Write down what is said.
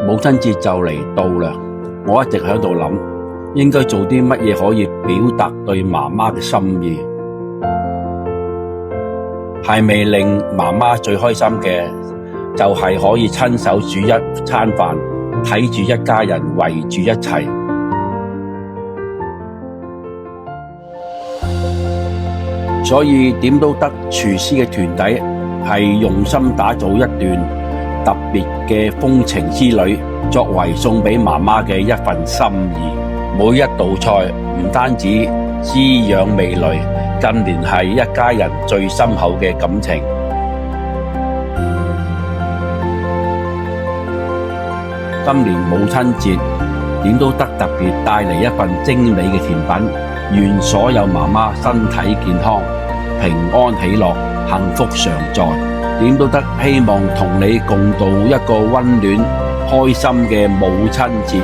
母親節就嚟到啦，我一直喺度諗，應該做啲乜嘢可以表達對媽媽嘅心意。係咪令媽媽最開心嘅就係可以親手煮一餐飯，睇住一家人圍住一齊。所以點都得廚師嘅團體係用心打造一段特別嘅風情之旅，作為送俾媽媽嘅一份心意。每一道菜唔單止滋養味蕾，更連繫一家人最深厚嘅感情。今年母親節，點都得特別帶嚟一份精美嘅甜品，願所有媽媽身體健康、平安喜樂、幸福常在。點都得希望同你共度一個溫暖、開心嘅母親節。